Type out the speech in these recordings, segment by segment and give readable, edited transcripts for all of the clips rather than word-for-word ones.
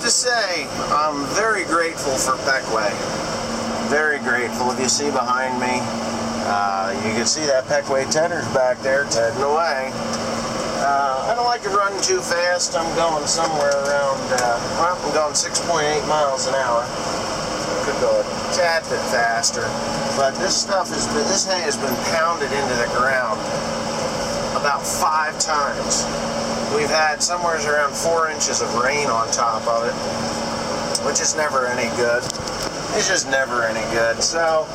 to say, I'm very grateful for Peckway. Very grateful. If you see behind me, you can see that Peckway tedder's back there tedding away. I don't like to run too fast. I'm going somewhere around, well, I'm going 6.8 miles an hour. Could go a tad bit faster. But this hay has been pounded into the ground about 5 times. We've had somewhere around 4 inches of rain on top of it, which is never any good. It's just never any good. So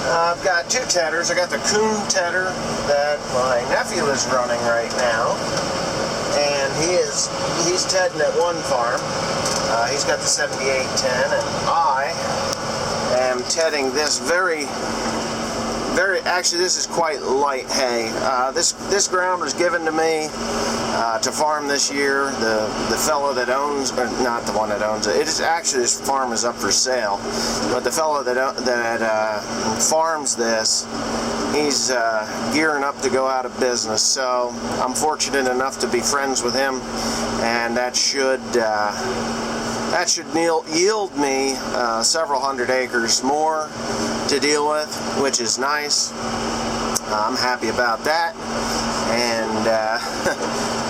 I've got 2 tedders. I got the Kuhn tedder that my nephew is running right now, and he's tedding at one farm. He's got the 7810, and I am tedding this actually this is quite light hay. This ground was given to me to farm this year. The fellow that owns, or not the one that owns it, it is actually, this farm is up for sale, but the fellow that farms this, he's gearing up to go out of business. So I'm fortunate enough to be friends with him, and that should yield me several hundred acres more to deal with, which is nice. I'm happy about that, and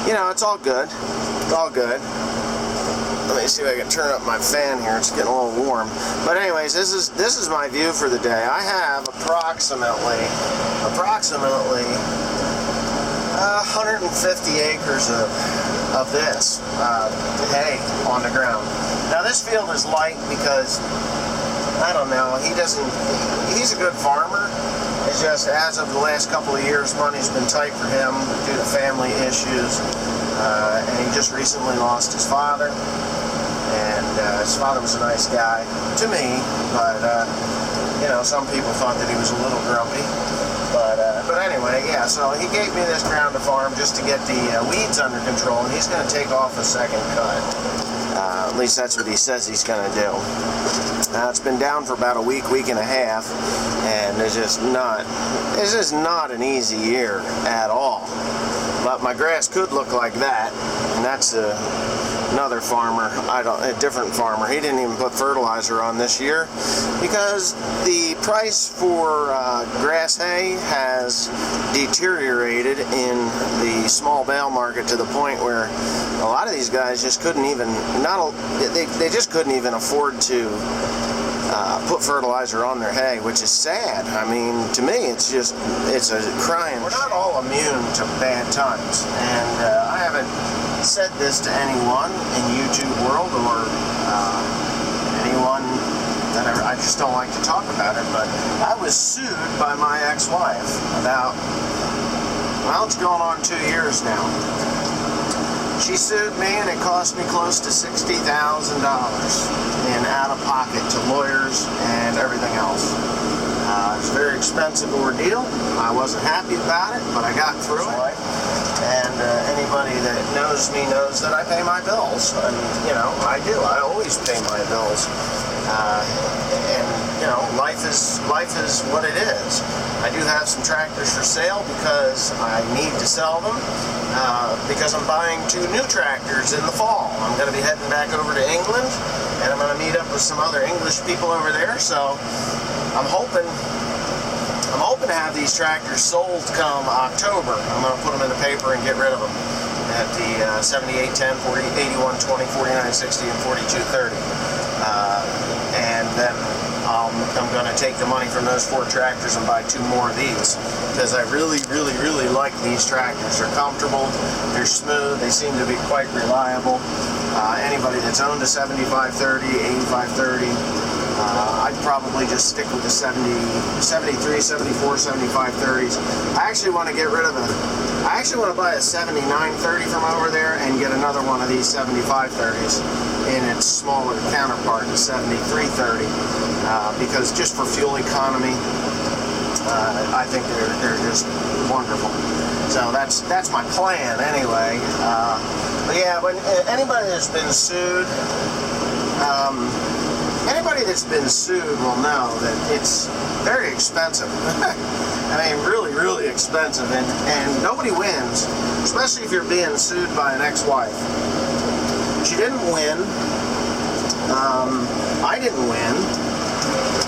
you know, it's all good. It's all good. Let me see if I can turn up my fan here. It's getting a little warm. But anyways, this is my view for the day. I have approximately 150 acres of this hay on the ground. Now this field is light because, I don't know, he's a good farmer. It's just, as of the last couple of years, money's been tight for him due to family issues, and he just recently lost his father, and his father was a nice guy to me, but you know, some people thought that he was a little grumpy. But anyway, yeah, so he gave me this ground to farm just to get the weeds under control, and he's going to take off a second cut. At least that's what he says he's going to do. Now, it's been down for about a week and a half, and it's just not an easy year at all. But my grass could look like that, and that's another farmer, a different farmer. He didn't even put fertilizer on this year because the price for grass hay has deteriorated in the small bale market to the point where a lot of these guys just couldn't even, they just couldn't even afford to put fertilizer on their hay, which is sad. I mean, to me, it's a crying. We're not all immune to bad times, and I haven't said this to anyone in YouTube world or anyone that I just don't like to talk about it, but I was sued by my ex-wife about, well, it's going on 2 years now. She sued me, and it cost me close to $60,000 in out-of-pocket to lawyers and everything else. It was a very expensive ordeal. I wasn't happy about it, but I got through it. And anybody that knows me knows that I pay my bills, and you know, I do. I always pay my bills. And you know, life is what it is. I do have some tractors for sale because I need to sell them. Because I'm buying 2 new tractors in the fall. I'm going to be heading back over to England, and I'm going to meet up with some other English people over there. So I'm hoping to have these tractors sold come October. I'm going to put them in the paper and get rid of them at the 7810, 8120, 4960, and 4230. And then I'm going to take the money from those 4 tractors and buy 2 more of these, because I really like these tractors. They're comfortable, they're smooth, they seem to be quite reliable. Anybody that's owned a 7530, 8530, I'd probably just stick with the 73, 74, 7530s. I actually want to buy a 7930 from over there and get another one of these 7530s in its smaller counterpart, the 7330, because just for fuel economy, I think they're just wonderful. So that's my plan anyway. But yeah, when anybody that's been sued, will know that it's very expensive. I mean, really expensive, and nobody wins, especially if you're being sued by an ex-wife. She didn't win. I didn't win.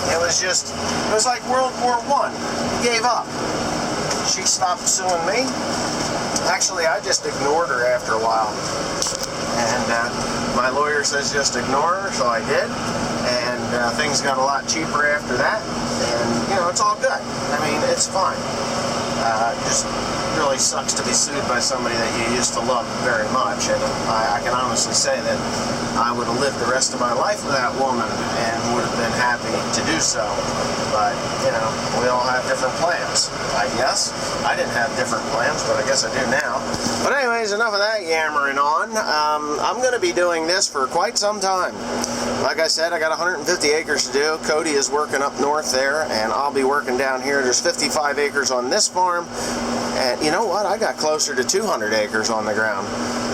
It was like World War I. Gave up. She stopped suing me. Actually, I just ignored her after a while. And my lawyer says just ignore her, so I did. And things got a lot cheaper after that. And, you know, it's all good. I mean, it's fine. It just really sucks to be sued by somebody that you used to love very much. And I can honestly say that I would have lived the rest of my life with that woman and would have been happy to do so. But, you know, we all have different plans, I guess. I didn't have different plans, but I guess I do now. But anyways, enough of that yammering on. I'm going to be doing this for quite some time. Like I said, I got 150 acres to do. Cody is working up north there, and I'll be working down here. There's 55 acres on this farm, and you know what? I got closer to 200 acres on the ground.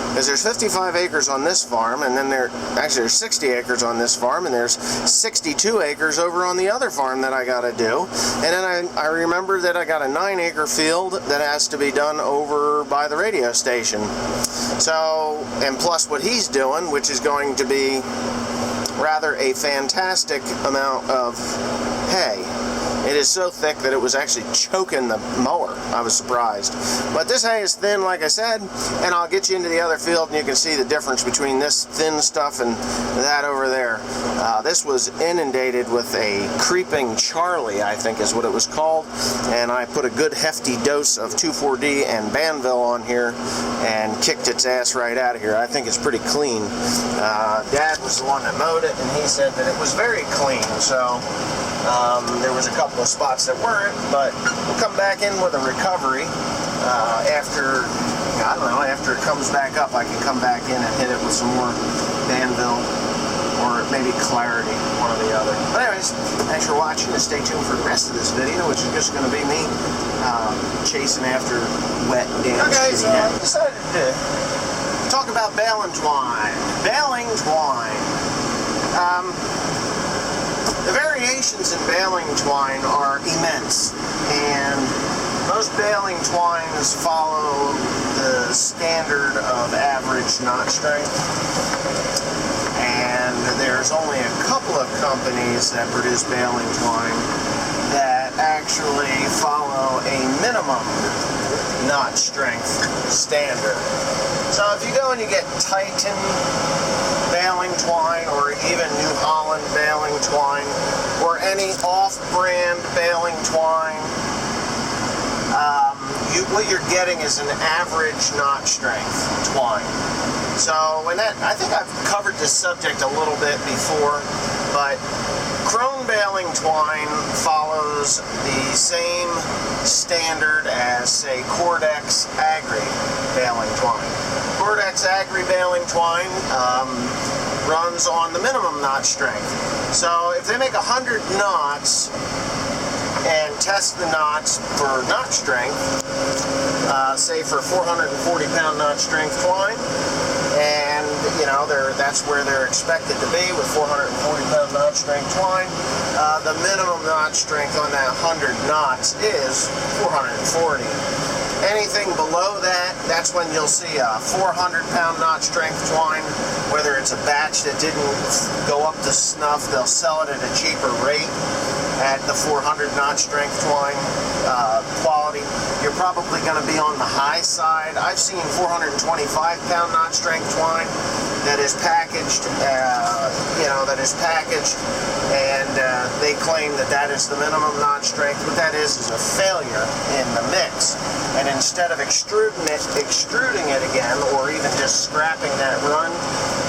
Because there's 55 acres on this farm, and then there's 60 acres on this farm, and there's 62 acres over on the other farm that I got to do. And then I remember that I got a 9-acre field that has to be done over by the radio station. So, and plus what he's doing, which is going to be rather a fantastic amount of hay. It is so thick that it was actually choking the mower. I was surprised. But this hay is thin, like I said, and I'll get you into the other field and you can see the difference between this thin stuff and that over there. This was inundated with a creeping Charlie, I think is what it was called. And I put a good hefty dose of 2,4-D and Banville on here and kicked its ass right out of here. I think it's pretty clean. Dad was the one that mowed it, and he said that it was very clean. So there was a couple of spots that weren't, but we'll come back in with a recovery after, I don't know, after it comes back up. I can come back in and hit it with some more Banville or maybe Clarity, one or the other. But anyways, thanks for watching, and stay tuned for the rest of this video, which is just going to be me chasing after wet, damn. Okay, so I decided to talk about baling twine. Baling twine. The variations in baling twine are immense, and most baling twines follow the standard of average knot strength, and there's only a couple of companies that produce baling twine that actually follow a minimum knot strength standard. So if you go and you get Titan baling twine, or even New Holland baling twine, or any off-brand baling twine, what you're getting is an average knot strength twine. So, and that, I think I've covered this subject a little bit before, but Krone baling twine follows the same standard as, say, Cordex Agri baling twine. Cordex Agri baling twine runs on the minimum knot strength. So if they make 100 knots and test the knots for knot strength, say for 440-pound knot strength twine, and you know that's where they're expected to be with 440-pound knot strength twine. The minimum knot strength on that 100 knots is 440. Anything below that, that's when you'll see a 400-pound knot strength twine. Whether it's a batch that didn't go up to snuff, they'll sell it at a cheaper rate at the 400 knot strength twine quality. You're probably going to be on the high side. I've seen 425-pound knot strength twine that is packaged, and they claim that that is the minimum knot strength. What that is a failure in the mix. And instead of extruding it again, or even just scrapping that run,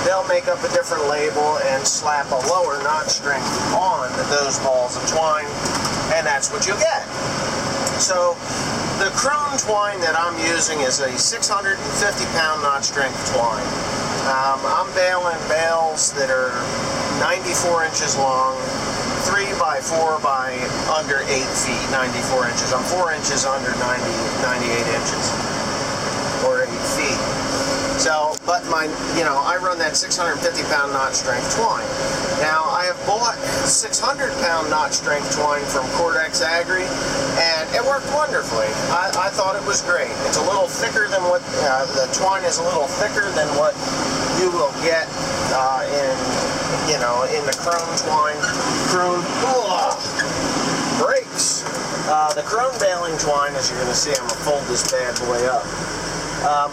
they'll make up a different label and slap a lower knot strength on those balls of twine, and that's what you'll get. So the Krone twine that I'm using is a 650-pound knot strength twine. I'm baling bales that are 94 inches long, 3 by 4 by under 8 feet, 94 inches. I'm 4 inches under 98 inches, or 8 feet. So, but I run that 650-pound knot strength twine. Now, I have bought 600-pound knot strength twine from Cordex Agri, and it worked wonderfully. I thought it was great. It's a little thicker than what, the twine is a little thicker than what you will get in you know, in the crone twine. Breaks. The crone baling twine, as you're going to see, I'm going to fold this bad boy up.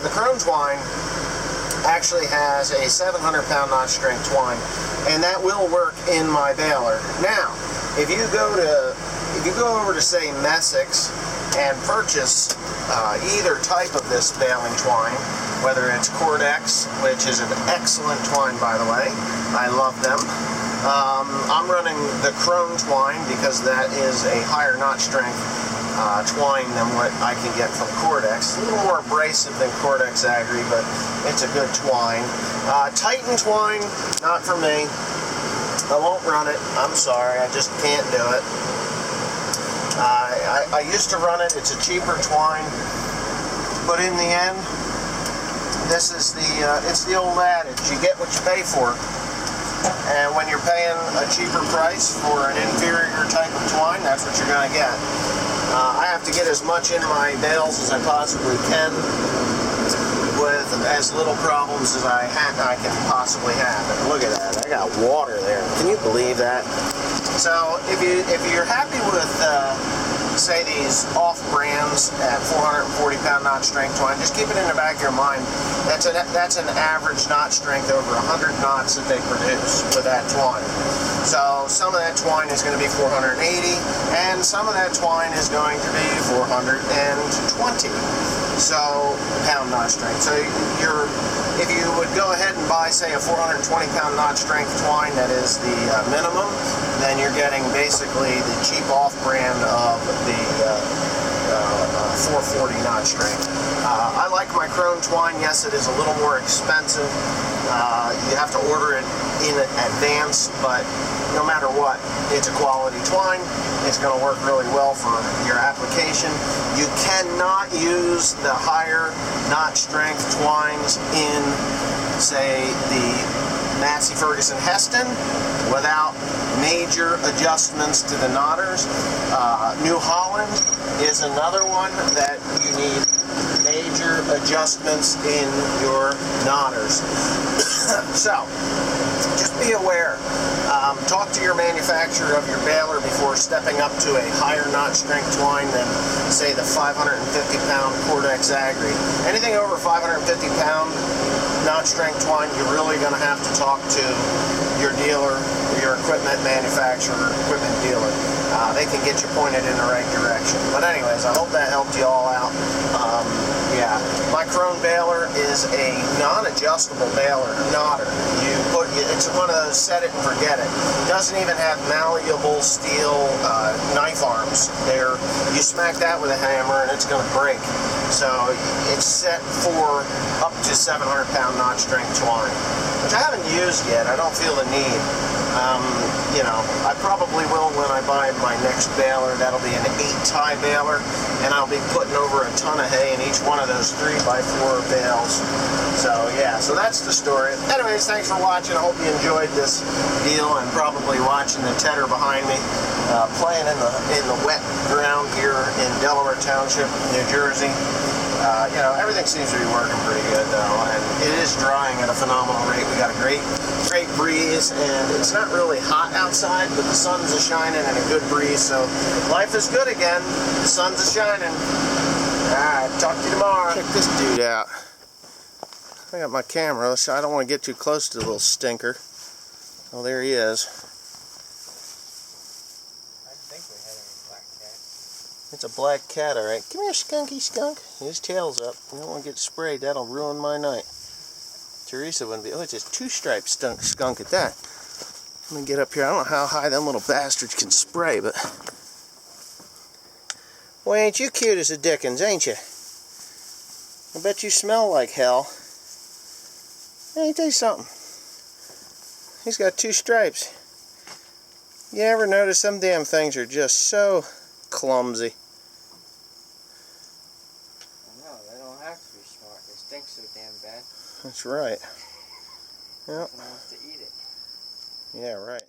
The crone twine actually has a 700-pound knot strength twine, and that will work in my baler. Now, if you go over to say Messick's and purchase either type of this baling twine, whether it's Cordex, which is an excellent twine, by the way, I love them. I'm running the crone twine because that is a higher knot strength twine than what I can get from Cordex. A little more abrasive than Cordex Agri, but it's a good twine. Titan twine, not for me. I won't run it. I'm sorry, I just can't do it. I used to run it. It's a cheaper twine, but in the end, this is it's the old adage: you get what you pay for. And when you're paying a cheaper price for an inferior type of twine, that's what you're going to get. I have to get as much in my bales as I possibly can with as little problems as I can possibly have. And look at that, I got water there. Can you believe that? So if you're happy with say these off brands at 440-pound knot strength twine, just keep it in the back of your mind. That's an average knot strength over 100 knots that they produce with that twine. So some of that twine is going to be 480, and some of that twine is going to be 420. So pound knot strength. So if you would go ahead and buy, say, a 420-pound knot strength twine, that is the minimum, then you're getting basically the cheap off-brand of the 440 knot strength. I like my crone twine. Yes, it is a little more expensive. You have to order it in advance, but no matter what, it's a quality twine. It's going to work really well for your application. You cannot use the higher knot strength twines in, say, the Massey Ferguson Heston without major adjustments to the knotters. New Holland is another one that you need major adjustments in your knotters. So, just be aware. Talk to your manufacturer of your baler before stepping up to a higher knot strength twine than, say, the 550-pound Cordex Agri. Anything over 550-pound knot strength twine, you're really going to have to talk to your dealer, your equipment manufacturer, equipment dealer. They can get you pointed in the right direction. But anyways, I hope that helped you all out. Yeah, my crone baler is a non-adjustable baler, knotter. It's one of those set it and forget it. It doesn't even have malleable steel knife arms. You smack that with a hammer and it's going to break. So it's set for up to 700-pound knot strength twine, which I haven't used yet. I don't feel the need. You know, I probably will when I buy my next baler. That'll be an 8-tie baler, and I'll be putting over a ton of hay in each one of those 3x4 bales. So yeah, so that's the story. Anyways, thanks for watching. I hope you enjoyed this deal, and probably watching the tedder behind me playing in the wet ground here in Delaware Township, New Jersey. You know, everything seems to be working pretty good though, and it is drying at a phenomenal rate. We got a great breeze, and it's not really hot outside, but the sun's a shining and a good breeze, so life is good again. The sun's a shining. Alright, talk to you tomorrow. Check this dude out. I got my camera, so I don't want to get too close to the little stinker. Oh, there he is. I think we had a black cat. It's a black cat, alright. Come here, skunky skunk. His tail's up. I don't want to get sprayed. That'll ruin my night. Teresa wouldn't be. Oh, it's just two-striped skunk at that. Let me get up here. I don't know how high them little bastards can spray, but... Well, ain't you cute as a dickens, ain't you? I bet you smell like hell. Hey, let me tell you something. He's got 2 stripes. You ever notice some damn things are just so clumsy? No, they don't have to be smart. They stink so damn bad. That's right. Yep. Someone wants to eat it. Yeah, right.